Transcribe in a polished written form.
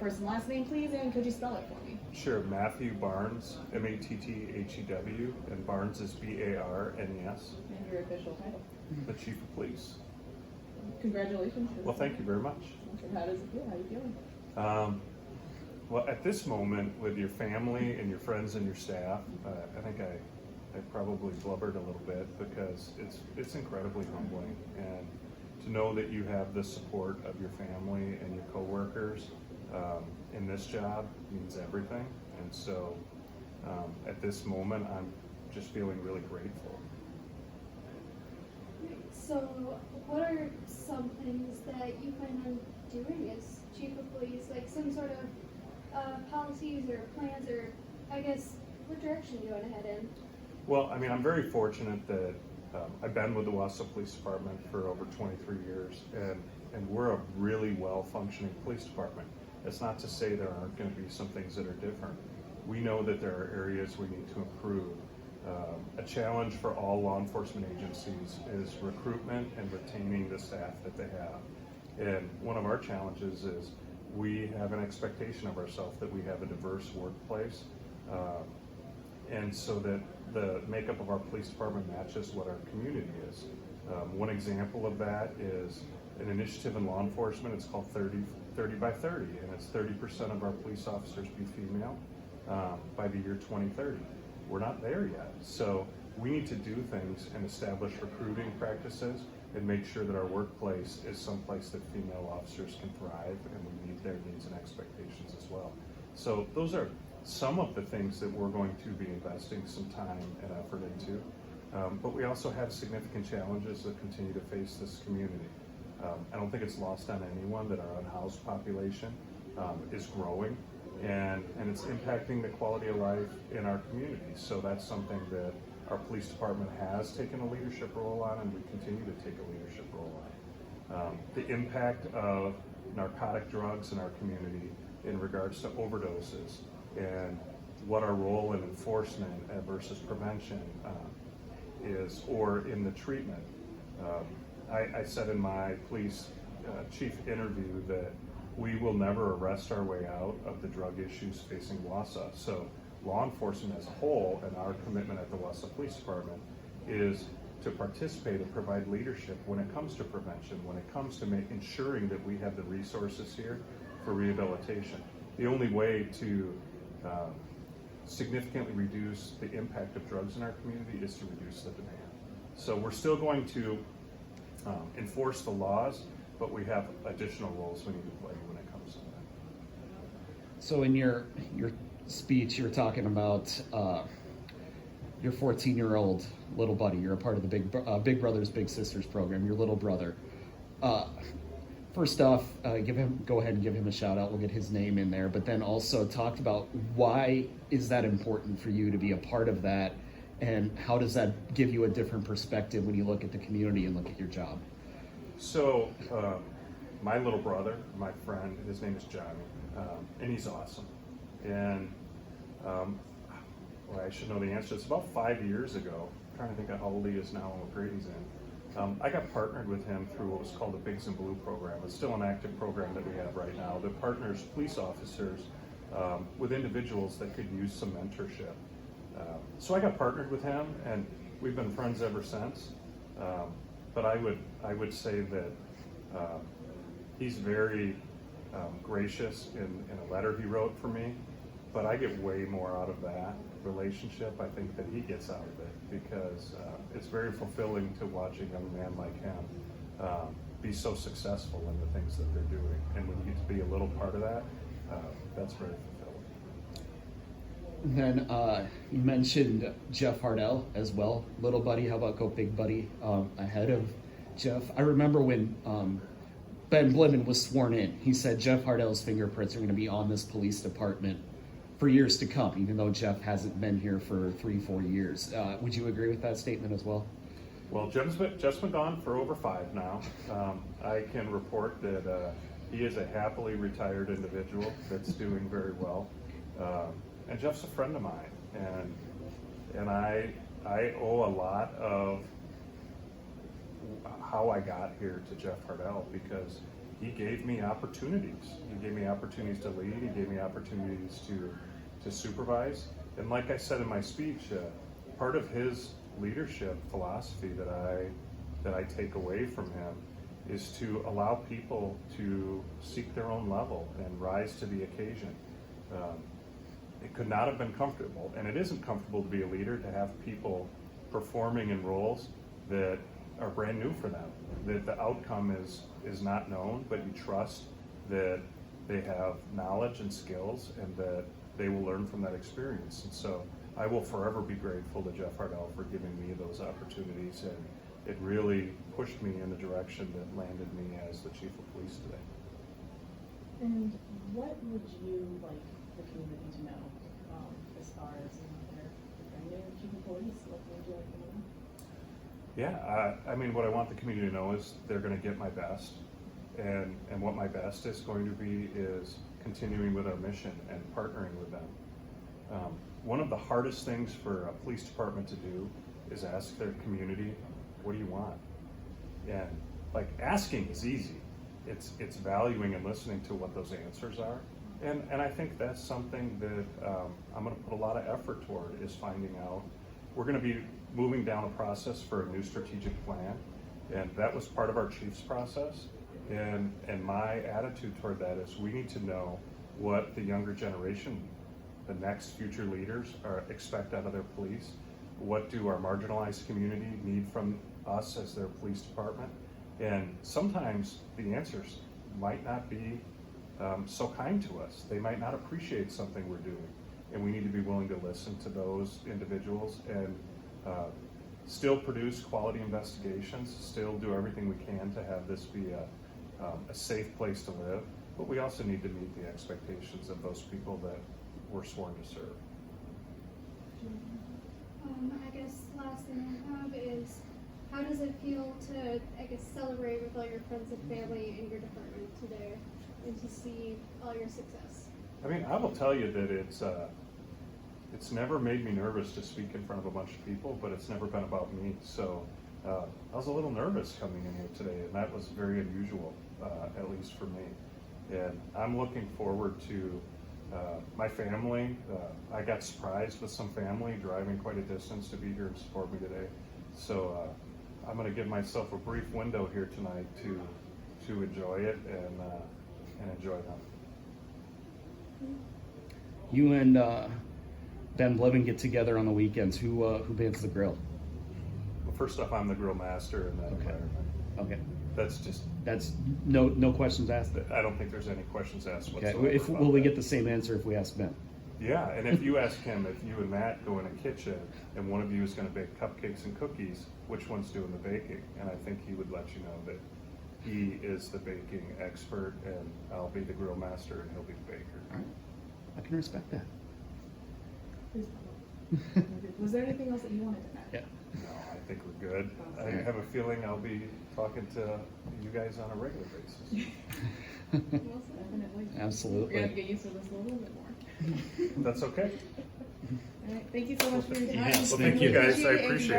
first and last name, please, and could you spell it for me? Sure, Matthew Barnes, Matthew, and Barnes is Barnes, And your official title. the Chief of Police. Congratulations. Well, thank you very much. How does it feel? How are you feeling? Well, at this moment, with your family and your friends and your staff, I think I probably blubbered a little bit because it's incredibly humbling, and to know that you have the support of your family and your coworkers in this job means everything. And so, at this moment, I'm just feeling really grateful. So, what are some things that you plan on doing as chief of police? Like some sort of policies or plans, or I guess what direction do you want to head in? Well, I mean, I'm very fortunate that I've been with the Wausau Police Department for over 23 years, and we're a really well-functioning police department. That's not to say there aren't going to be some things that are different. We know that there are areas we need to improve. A challenge for all law enforcement agencies is recruitment and retaining the staff that they have. And one of our challenges is we have an expectation of ourselves that we have a diverse workplace, and so that the makeup of our police department matches what our community is. One example of that is an initiative in law enforcement. It's called 30 by 30, and it's 30% of our police officers be female by the year 2030. We're not there yet, so we need to do things and establish recruiting practices and make sure that our workplace is someplace that female officers can thrive, and we meet their needs and expectations as well. So those are some of the things that we're going to be investing some time and effort into. But we also have significant challenges that continue to face this community. I don't think it's lost on anyone that our unhoused population is growing, and it's impacting the quality of life in our community. So that's something that our police department has taken a leadership role on, and we continue to take a leadership role on. The impact of narcotic drugs in our community in regards to overdoses and what our role in enforcement versus prevention is, or in the treatment. I said in my police chief interview that we will never arrest our way out of the drug issues facing Wausau. So law enforcement as a whole, and our commitment at the Wausau Police Department, is to participate and provide leadership when it comes to prevention, when it comes to ensuring that we have the resources here for rehabilitation. The only way to significantly reduce the impact of drugs in our community is to reduce the demand. So we're still going to enforce the laws, but we have additional roles we need to play when it comes to that. So in your speech, you're talking about your 14-year-old little buddy. You're a part of the Big Brothers Big Sisters program. Your little brother. First off, go ahead and give him a shout out. We'll get his name in there. But then also talk about why is that important for you to be a part of that, and how does that give you a different perspective when you look at the community and look at your job? So my little brother, my friend, his name is Johnny, and he's awesome. And well, I should know the answer. It's about 5 years ago. I'm trying to think of how old he is now and what grade he's in. I got partnered with him through what was called the Bigs and Blue program. It's still an active program that we have right now that partners police officers with individuals that could use some mentorship. So I got partnered with him, and we've been friends ever since. But I would say that he's very gracious in a letter he wrote for me. But I get way more out of that relationship, I think, than he gets out of it, because it's very fulfilling to watch a young man like him be so successful in the things that they're doing. And when you get to be a little part of that, that's very fulfilling. And then you mentioned Jeff Hardell as well. Little buddy, how about go big buddy ahead of Jeff? I remember when Ben Bliven was sworn in, he said Jeff Hardell's fingerprints are going to be on this police department for years to come, even though Jeff hasn't been here for 3-4 years. Would you agree with that statement as well? Well, Jeff's been gone for over 5 now. I can report that he is a happily retired individual that's doing very well. And Jeff's a friend of mine, and I owe a lot of how I got here to Jeff Hardell, because he gave me opportunities. He gave me opportunities to lead. He gave me opportunities to supervise. And like I said in my speech, part of his leadership philosophy that I take away from him is to allow people to seek their own level and rise to the occasion. It could not have been comfortable, and it isn't comfortable to be a leader, to have people performing in roles that are brand new for them, that the outcome is not known, but you trust that they have knowledge and skills and that they will learn from that experience. And so I will forever be grateful to Jeff Hardell for giving me those opportunities, and it really pushed me in the direction that landed me as the chief of police today. And what would you like the community to know as far as their new chief of police? What would you like them to know? Yeah, I mean, what I want the community to know is they're going to get my best, and what my best is going to be is continuing with our mission and partnering with them. One of the hardest things for a police department to do is ask their community, what do you want? And like, asking is easy. It's valuing and listening to what those answers are. And I think that's something that I'm going to put a lot of effort toward, is finding out. We're going to be moving down a process for a new strategic plan, and that was part of our chief's process. And my attitude toward that is we need to know what the younger generation, the next future leaders, expect out of their police. What do our marginalized community need from us as their police department? And sometimes the answers might not be so kind to us. They might not appreciate something we're doing. And we need to be willing to listen to those individuals and still produce quality investigations, still do everything we can to have this be a safe place to live. But we also need to meet the expectations of those people that we're sworn to serve. I guess last thing I have is, how does it feel to, I guess, celebrate with all your friends and family in your department today, and to see all your success? I mean, I will tell you that it's never made me nervous to speak in front of a bunch of people, but it's never been about me. So I was a little nervous coming in here today, and that was very unusual, at least for me. And I'm looking forward to my family. I got surprised with some family driving quite a distance to be here and support me today. So I'm going to give myself a brief window here tonight to enjoy it and enjoy them. You and Ben Blevin get together on the weekends. Who bands the grill? Well, first off, I'm the grill master in that environment. Okay. That's no questions asked. I don't think there's any questions asked Okay. whatsoever. Will we get the same answer if we ask Ben? Yeah, and if you ask him, if you and Matt go in a kitchen and one of you is going to bake cupcakes and cookies, which one's doing the baking? And I think he would let you know that he is the baking expert, and I'll be the grill master, and he'll be the baker. All right. I can respect that. Was there anything else that you wanted to add? Yeah. No, I think we're good. I have a feeling I'll be talking to you guys on a regular basis. Definitely. Absolutely. We're going to get used to this a little bit more. That's okay. All right. Thank you so much for your time. Yes, Well, thank thank you you. guys. I Appreciate it, and appreciate it.